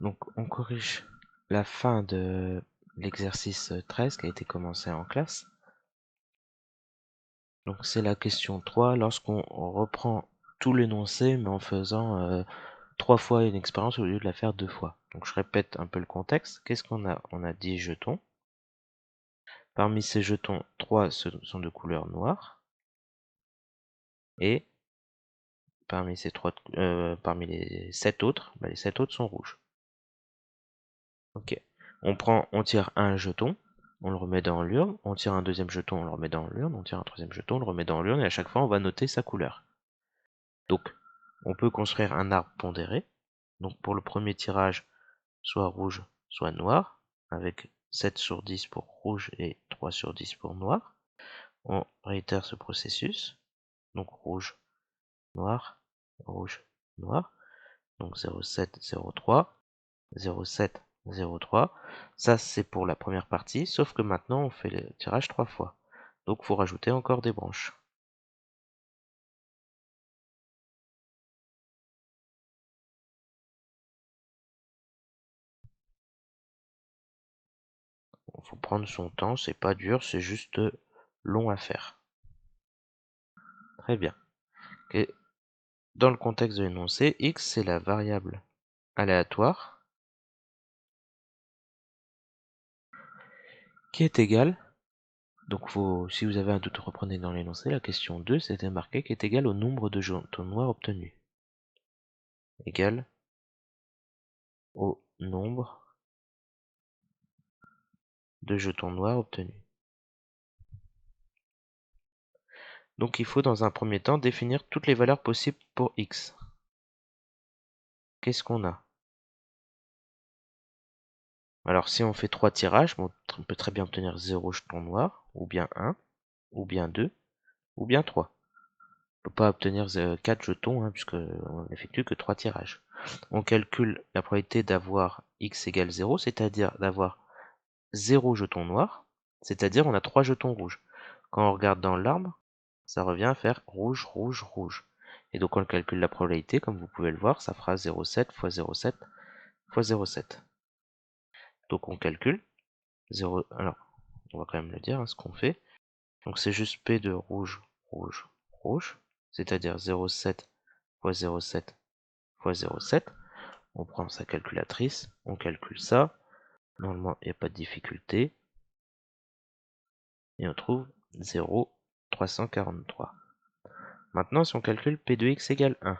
Donc on corrige la fin de l'exercice 13 qui a été commencé en classe. Donc c'est la question 3, lorsqu'on reprend tout l'énoncé mais en faisant 3 fois une expérience au lieu de la faire 2 fois. Donc je répète un peu le contexte. Qu'est-ce qu'on a? On a 10 jetons. Parmi ces jetons, 3 sont de couleur noire. Et parmi les 7 autres, les 7 autres sont rouges. Ok. On tire un jeton, on le remet dans l'urne, on tire un deuxième jeton, on le remet dans l'urne, on tire un troisième jeton, on le remet dans l'urne, et à chaque fois on va noter sa couleur. Donc, on peut construire un arbre pondéré. Donc pour le premier tirage, soit rouge, soit noir, avec 7 sur 10 pour rouge et 3 sur 10 pour noir. On réitère ce processus. Donc rouge, noir, rouge, noir. Donc 0,7, 0,3, 0,7, 0,3. Ça, c'est pour la première partie, sauf que maintenant, on fait le tirage 3 fois. Donc, il faut rajouter encore des branches. Il faut prendre son temps, c'est pas dur, c'est juste long à faire. Très bien. Et dans le contexte de l'énoncé, x, c'est la variable aléatoire qui est égale, donc si vous avez un doute, reprenez dans l'énoncé, la question 2, c'était marqué qui est égal au nombre de jetons noirs obtenus. Égal au nombre de jetons noirs obtenus. Donc il faut dans un premier temps définir toutes les valeurs possibles pour x. Qu'est-ce qu'on a? Alors si on fait 3 tirages, on peut très bien obtenir 0 jeton noir, ou bien 1, ou bien 2, ou bien 3. On ne peut pas obtenir 4 jetons, hein, puisqu'on n'effectue que 3 tirages. On calcule la probabilité d'avoir x égale 0, c'est-à-dire d'avoir 0 jeton noir, c'est-à-dire on a 3 jetons rouges. Quand on regarde dans l'arbre, ça revient à faire rouge, rouge, rouge. Et donc on calcule la probabilité, comme vous pouvez le voir, ça fera 0,7 fois 0,7 fois 0,7. Donc on calcule 0. Alors, on va quand même le dire, hein, ce qu'on fait. Donc c'est juste P de rouge, rouge, rouge, c'est-à-dire 0,7 fois 0,7 fois 0,7. On prend sa calculatrice, on calcule ça. Normalement, il n'y a pas de difficulté. Et on trouve 0,343. Maintenant, si on calcule P de x égale 1,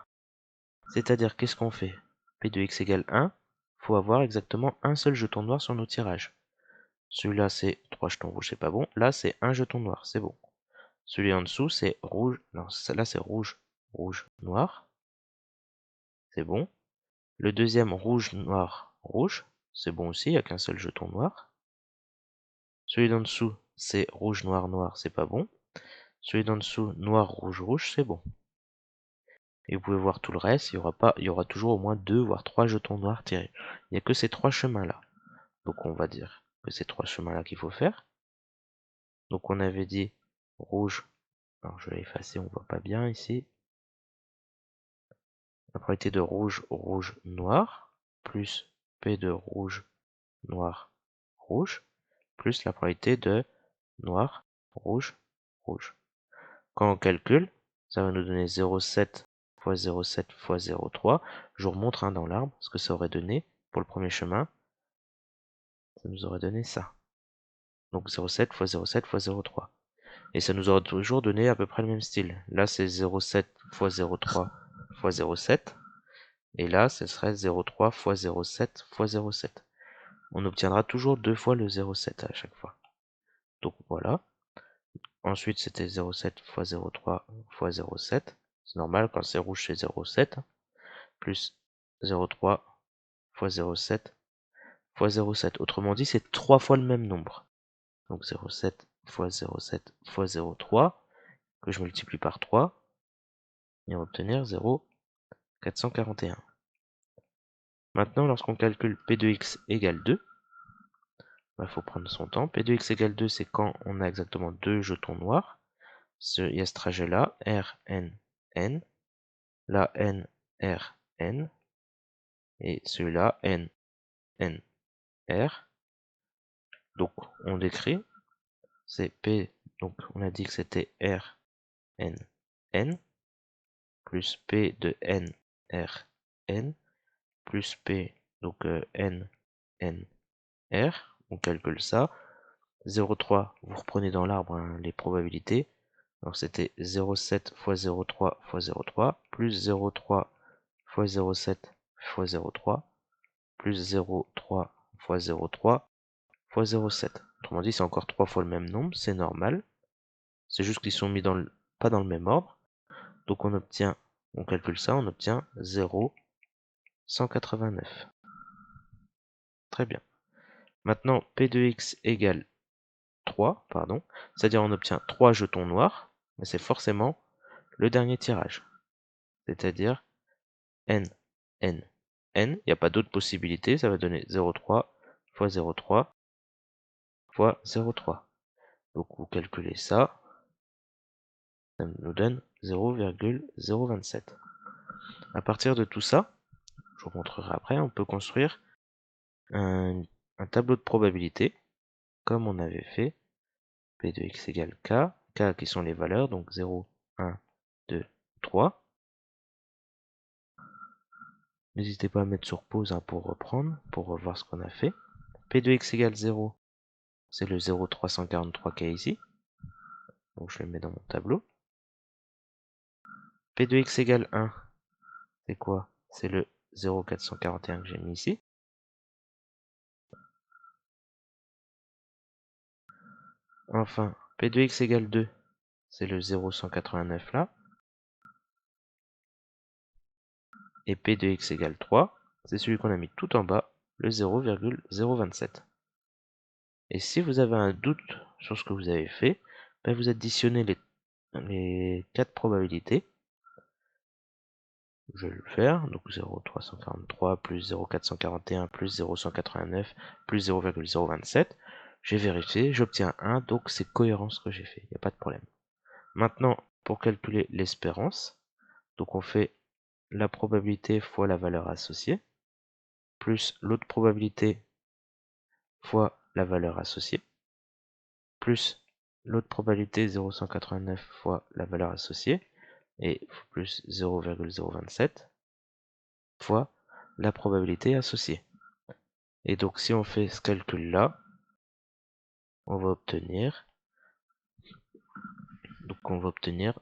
c'est-à-dire qu'est-ce qu'on fait? P de x égale 1, il faut avoir exactement un seul jeton noir sur nos tirages. Celui-là, c'est 3 jetons rouges, c'est pas bon. Là, c'est un jeton noir, c'est bon. Celui en dessous, c'est rouge. Non, là, c'est rouge, rouge, noir. C'est bon. Le deuxième, rouge, noir, rouge. C'est bon aussi, il n'y a qu'un seul jeton noir. Celui d'en dessous, c'est rouge, noir, noir, c'est pas bon. Celui d'en dessous, noir, rouge, rouge, c'est bon. Et vous pouvez voir tout le reste, il y aura toujours au moins 2 voire 3 jetons noirs tirés. Il n'y a que ces 3 chemins-là. Donc on va dire que c'est 3 chemins-là qu'il faut faire. Donc on avait dit rouge. Alors je vais effacer, on voit pas bien ici. La probabilité de rouge, rouge, noir, plus P de rouge, noir, rouge, plus la probabilité de noir, rouge, rouge. Quand on calcule, ça va nous donner 0,7 fois 0,7 fois 0,3. Je vous remontre dans l'arbre ce que ça aurait donné pour le premier chemin. Ça nous aurait donné ça. Donc 0,7 fois 0,7 fois 0,3. Et ça nous aurait toujours donné à peu près le même style. Là, c'est 0,7 fois 0,3 fois 0,7. Et là, ce serait 0,3 fois 0,7 fois 0,7. On obtiendra toujours 2 fois le 0,7 à chaque fois. Donc voilà. Ensuite, c'était 0,7 fois 0,3 fois 0,7. C'est normal, quand c'est rouge, c'est 0,7. Plus 0,3 fois 0,7 fois 0,7. Autrement dit, c'est 3 fois le même nombre. Donc 0,7 fois 0,7 fois 0,3, que je multiplie par 3, et on va obtenir 0,441. Maintenant, lorsqu'on calcule P de x égale 2, il faut prendre son temps. P de x égale 2, c'est quand on a exactement 2 jetons noirs. Il y a ce trajet-là, R, N, N. Là, N, R, N. Et celui-là, N, N, R. Donc on décrit, c'est P, donc on a dit que c'était R, N, N, plus P de N, R, N, plus P, donc N, N, R. On calcule ça. 0,3, vous reprenez dans l'arbre hein, les probabilités. Donc c'était 0,7 fois 0,3 fois 0,3, plus 0,3 fois 0,7 fois 0,3, plus 0,3 fois 0,3 fois 0,7. Autrement dit, c'est encore 3 fois le même nombre, c'est normal. C'est juste qu'ils sont mis pas dans le même ordre. Donc on calcule ça, on obtient 0,189. Très bien. Maintenant, P de X égale 3, pardon. C'est-à-dire on obtient 3 jetons noirs, mais c'est forcément le dernier tirage. C'est-à-dire N, N, N. Il n'y a pas d'autre possibilité, ça va donner 0,3 fois 0,3 fois 0,3. Donc vous calculez ça, ça nous donne 0,027. À partir de tout ça, je vous montrerai après, on peut construire un tableau de probabilité, comme on avait fait, P de x égale K, K qui sont les valeurs, donc 0, 1, 2, 3. N'hésitez pas à mettre sur pause hein, pour reprendre, pour revoir ce qu'on a fait. P de x égale 0, c'est le 0,343 qui est ici. Donc je le mets dans mon tableau. P de x égale 1, c'est quoi? C'est le 0,441 que j'ai mis ici. Enfin, P de x égale 2, c'est le 0,189 là. Et P de x égale 3, c'est celui qu'on a mis tout en bas, le 0,027. Et si vous avez un doute sur ce que vous avez fait, ben vous additionnez les 4 probabilités. Je vais le faire, donc 0,343 plus 0,441 plus 0,189 plus 0,027. J'ai vérifié, j'obtiens 1, donc c'est cohérent ce que j'ai fait, il n'y a pas de problème. Maintenant, pour calculer l'espérance, donc on fait la probabilité fois la valeur associée, plus l'autre probabilité fois la valeur associée, plus l'autre probabilité 0,189 fois la valeur associée, et plus 0,027 fois la probabilité associée. Et donc si on fait ce calcul là, on va obtenir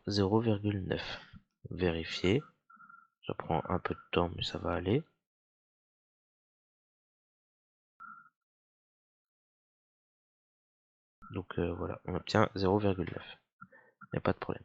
0,9. Vérifier, ça prend un peu de temps mais ça va aller. Donc voilà, on obtient 0,9. Il n'y a pas de problème.